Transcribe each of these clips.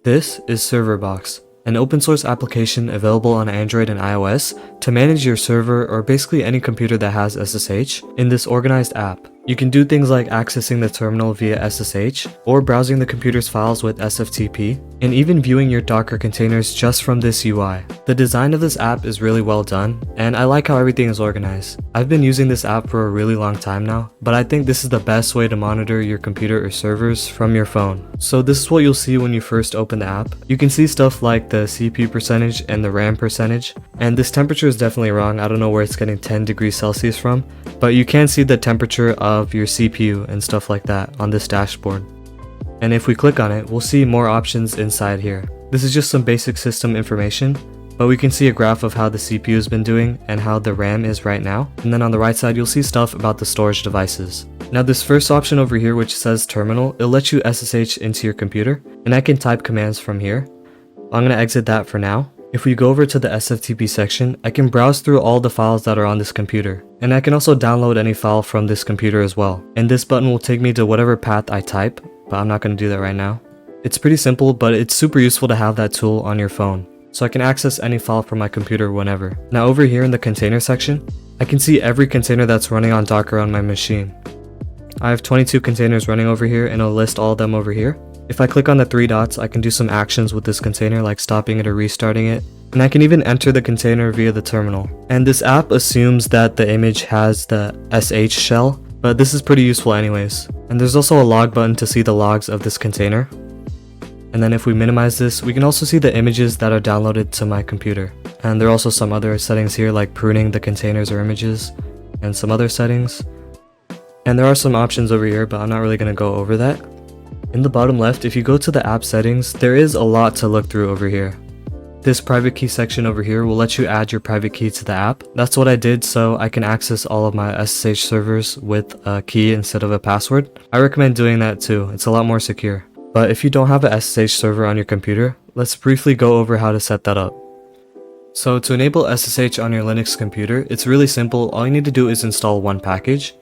This is ServerBox, an open source application available on Android and iOS to manage your server or basically any computer that has SSH in this organized app. You can do things like accessing the terminal via SSH, or browsing the computer's files with SFTP, and even viewing your Docker containers just from this UI. The design of this app is really well done, and I like how everything is organized. I've been using this app for a really long time now, but I think this is the best way to monitor your computer or servers from your phone. So this is what you'll see when you first open the app. You can see stuff like the CPU percentage and the RAM percentage, and this temperature is definitely wrong. I don't know where it's getting 10 degrees Celsius from, but you can see the temperature of your CPU and stuff like that on this dashboard. And if we click on it, we'll see more options inside here. This is just some basic system information, but we can see a graph of how the CPU has been doing and how the RAM is right now. And then on the right side, you'll see stuff about the storage devices. Now this first option over here, which says terminal, it'll let you SSH into your computer, and I can type commands from here. I'm going to exit that for now. If we go over to the SFTP section, I can browse through all the files that are on this computer. And I can also download any file from this computer as well. And this button will take me to whatever path I type, but I'm not going to do that right now. It's pretty simple, but it's super useful to have that tool on your phone, so I can access any file from my computer whenever. Now over here in the container section, I can see every container that's running on Docker on my machine. I have 22 containers running over here, and I'll list all of them over here. If I click on the three dots, I can do some actions with this container, like stopping it or restarting it. And I can even enter the container via the terminal. And this app assumes that the image has the SSH shell, but this is pretty useful anyways. And there's also a log button to see the logs of this container. And then if we minimize this, we can also see the images that are downloaded to my computer. And there are also some other settings here, like pruning the containers or images, and some other settings. And there are some options over here, but I'm not really going to go over that. In the bottom left, if you go to the app settings, there is a lot to look through over here. This private key section over here will let you add your private key to the app. That's what I did, so I can access all of my SSH servers with a key instead of a password. I recommend doing that too, it's a lot more secure. But if you don't have a SSH server on your computer, let's briefly go over how to set that up. So to enable SSH on your Linux computer, it's really simple. All you need to do is install one package.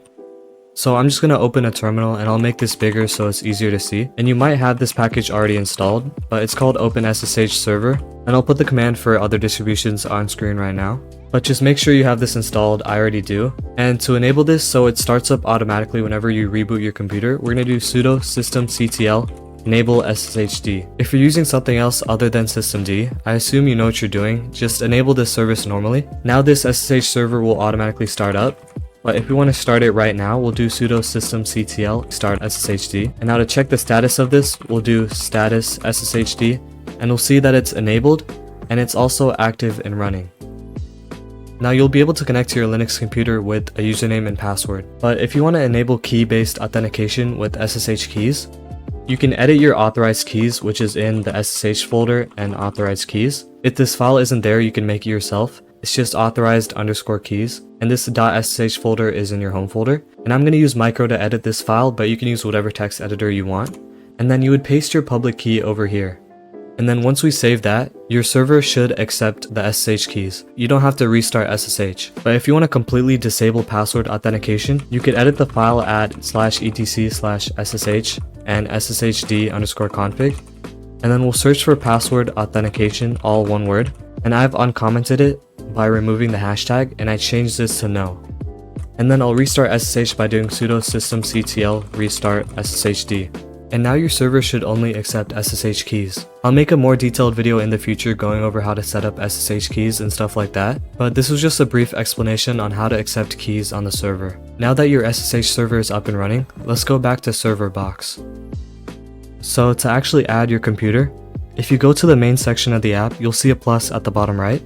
So I'm just going to open a terminal, and I'll make this bigger so it's easier to see. And you might have this package already installed, but it's called OpenSSH Server. And I'll put the command for other distributions on screen right now. But just make sure you have this installed. I already do. And to enable this so it starts up automatically whenever you reboot your computer, we're going to do sudo systemctl enable SSHD. If you're using something else other than systemd, I assume you know what you're doing. Just enable this service normally. Now this SSH server will automatically start up. But if we want to start it right now, we'll do sudo systemctl start SSHD. And now to check the status of this, we'll do status SSHD, and we'll see that it's enabled and it's also active and running. Now you'll be able to connect to your Linux computer with a username and password. But if you want to enable key-based authentication with SSH keys, you can edit your authorized keys, which is in the SSH folder and authorized keys. If this file isn't there, you can make it yourself. It's just authorized_keys, and this .ssh folder is in your home folder. And I'm going to use micro to edit this file, but you can use whatever text editor you want. And then you would paste your public key over here. And then once we save that, your server should accept the SSH keys. You don't have to restart SSH. But if you want to completely disable password authentication, you could edit the file at /etc/ssh and sshd_config. And then we'll search for password authentication, all one word. And I've uncommented it by removing the hashtag, and I changed this to no. And then I'll restart SSH by doing sudo systemctl restart sshd. And now your server should only accept SSH keys. I'll make a more detailed video in the future going over how to set up SSH keys and stuff like that, but this was just a brief explanation on how to accept keys on the server. Now that your SSH server is up and running, let's go back to ServerBox. So to actually add your computer, if you go to the main section of the app, you'll see a plus at the bottom right.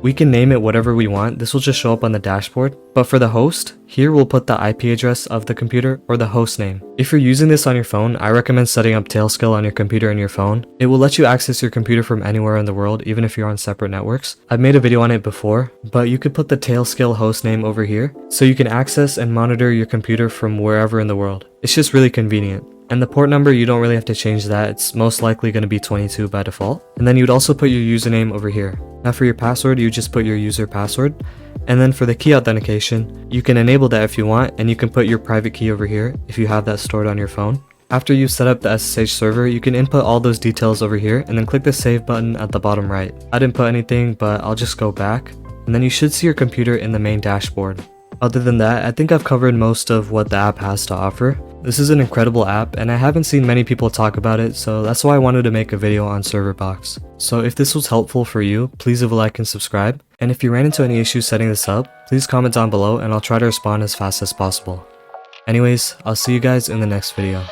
We can name it whatever we want. This will just show up on the dashboard. But for the host, here we'll put the IP address of the computer or the host name. If you're using this on your phone, I recommend setting up Tailscale on your computer and your phone. It will let you access your computer from anywhere in the world, even if you're on separate networks. I've made a video on it before, but you could put the Tailscale host name over here so you can access and monitor your computer from wherever in the world. It's just really convenient. And the port number, you don't really have to change that. It's most likely going to be 22 by default. And then you'd also put your username over here. Now for your password, you just put your user password. And then for the key authentication, you can enable that if you want, and you can put your private key over here if you have that stored on your phone. After you've set up the SSH server, you can input all those details over here and then click the save button at the bottom right. I didn't put anything, but I'll just go back, and then you should see your computer in the main dashboard. Other than that, I think I've covered most of what the app has to offer. This is an incredible app, and I haven't seen many people talk about it, so that's why I wanted to make a video on ServerBox. So if this was helpful for you, please leave a like and subscribe. And if you ran into any issues setting this up, please comment down below and I'll try to respond as fast as possible. Anyways, I'll see you guys in the next video.